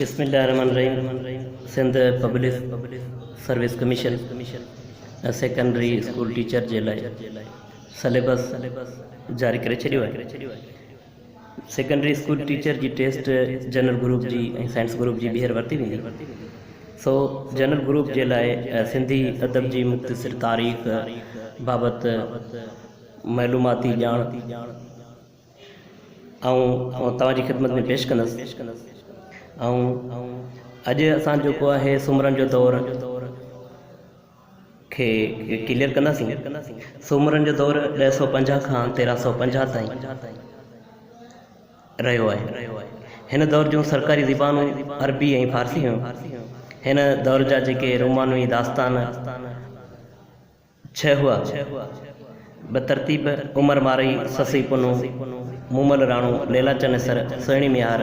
बिस्मिल्लाहिर्रहमानिर्रहीम। Sindh public service commission secondary school teacher जे लाइ सिलेबस जारी करे छॾियो आहे। सेकेंडरी स्कूल टीचर जी टेस्ट जनरल ग्रुप जी ऐं साइंस ग्रुप जी ॿीहर वरिती वेंदी। सो जनरल ग्रुप जे लाइ सिंधी अदब जी मुख़्तसिर तारीख़ बाबति मालूमाती ॼाण तव्हांजी ख़िदमत में पेश कंदुसि। अॼु असां जेको आहे सुमरन जो दौर खे क्लियर कंदासीं। सुमरन जो दौर 1050 खां 1350 ताईं रहियो आहे। हिन दौर जूं सरकारी ज़बानूं अरबी ऐं फ़ारसी हुयूं। हिन दौर जा जेके रोमानवी दास्तान 6 हुआ बतरतीब उमर मारई, ससी पुनू, मूमल राणू, लेला चनेसर, सुहिणी मियार,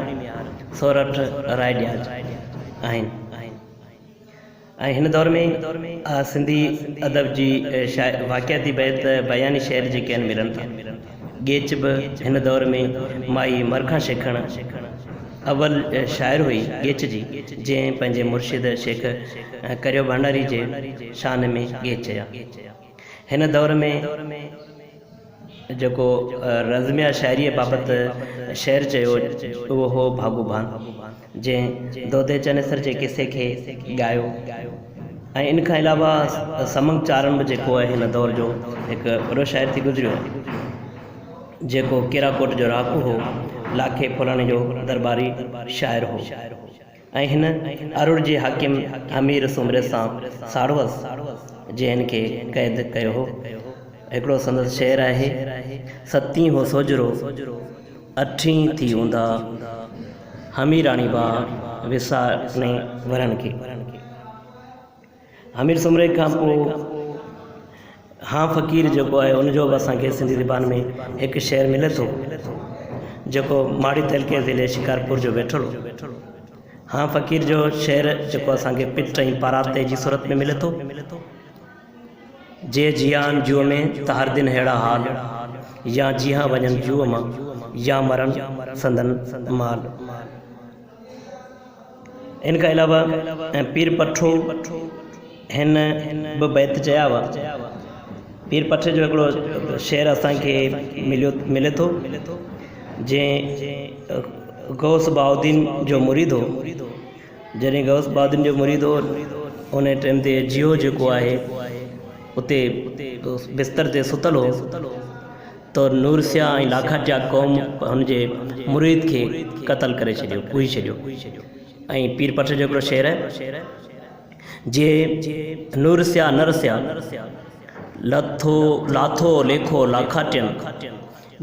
सोरठ राय ॾियाज आहिनि। ऐं हिन दौर में सिंधी अदब जी वाक़ियाती बैत बयानी शेर जेके आहिनि मिलनि था। गेच बि हिन दौर में माई मरखा शेखण अवल शाइर हुई गेच जी, जंहिं पंहिंजे मुर्शिद शेख करियो भंडारी जे शान में गेच चया। हिन दौर में जेको रज़मिया शाइरीअ बाबति शेर चयो उहो हो भागू भान, जंहिं दोदे चनेसर जे किसे खे ॻायो। ऐं इन खां अलावा समंग चारण बि जेको आहे हिन दौर जो हिकु वॾो शाइर थी गुज़रियो, जेको केराकोट जो राखू हो, लाखे फुलाणे जो दरबारी शाइर हो। ऐं हिन अरुड़ जे हाकिम अमीर सुमरे सां साड़ो हुअसि, जंहिं हिन खे क़ैद कयो हो। हिकिड़ो संदसि शेर आहे, सतीं हो सोजरो अठीं थी हूंदा, हमीराणी बा विसाने वरनि खे। हमीर सुमरे खां पोइ हाँ फ़क़ीर जेको आहे उनजो बि असांखे सिंधी ज़बान में हिकु शेर मिले थो, जेको माड़ी तहलके ज़िले शिकारपुर जो वेठल हो। हाँ फ़क़ीर जो शेर जेको असांखे पिट ऐं पाराते जी सूरत में मिले थो। जे जियान जुअ में त हर दिन अहिड़ा हाल, या जिहा वञनि जुअ मां, या मरण संदन माल। इन खां अलावा पीर पठो हिन बि बैत चया हुआ। पीर पठे जो हिकिड़ो शेर असांखे मिले थो, जंहिं गौस बहाउद्दीन जो मुरीद हो। जॾहिं गौस बहाउद्दीन जो मुरीद हो, उन टाइम ते जियो जेको आहे उते बिस्तर ते सुतल हो, तो नूरसिया ऐं लाखाटिया क़ौम हुनजे मुरीद खे क़तल करे छॾियो, कुई छॾियो। ऐं पीर पठ जो हिकिड़ो शेर आहे, जे नूरसिया नरसिया लाथो लेखो लाखाटियनि,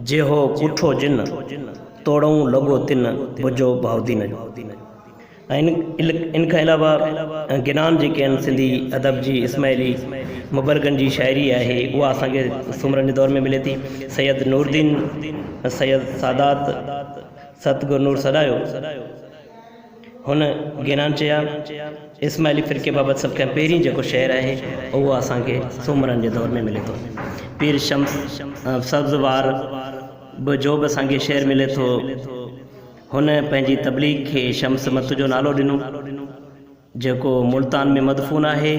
जे हो कुठो जिन तोड़ूं लॻो तिन बुझो बहाउद्दीन जो। ऐं इन खां अलावा गिनान जेके आहिनि सिंधी अदब जी इस्माइली मुबरगन जी शाइरी आहे, उहा असांखे सुमरन जे दौर में मिले थी। सैयद नूरदीन, सैयद सादात, सतगुर नूर सदायो, हुन गिनान चया। इस्माइली फ़िरके बाबति सभ खां पहिरीं जेको शेर आहे उहो असांखे सुमरन जे दौर में मिले थो। पीर शम्स सब्ज़वार बि जो बि असांखे शेर मिले थो। हुन पंहिंजी तबलीग खे शम्स मत जो नालो ॾिनो, जेको मुल्तान में मदफून आहे।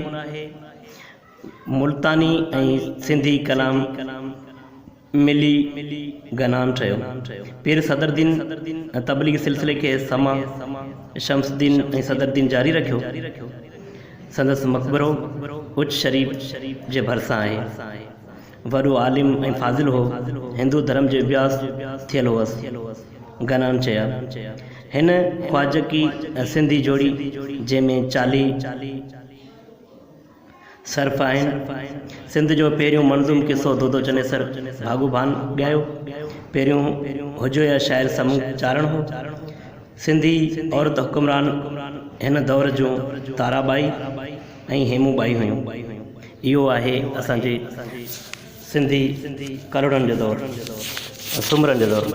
मुल्तानी ऐं सिंधी कलाम मिली गनान ठहियो। पीर सदरदीन तबलीग सिलसिले खे समा शम्सदीन ऐं सदरदीन जारी रखियो। संदसि मक़बरो उच शरीफ़ जे भरिसां आहे। वॾो आलिम ऐं फाज़िल हो, हिंदू धर्म जो अभ्यास थियल हुअसि, गनान चया। हिन ख्वाजकी सिंधी जोड़ी जंहिंमें 40 सर्फ़ आहिनि। सिंध जो पहिरियों मंज़ूम किसो दोदो चनेसर भागू भान ॻायो। पहिरियों हुजो या शाइर समंग चारण हो। सिंधी औरत हुक्मरान हिन दौर जूं ताराबाई ऐं हेमूबाई हुयूं। इहो आहे असांजे सिंधी करोड़नि जो दौर, सुमरन जो दौर।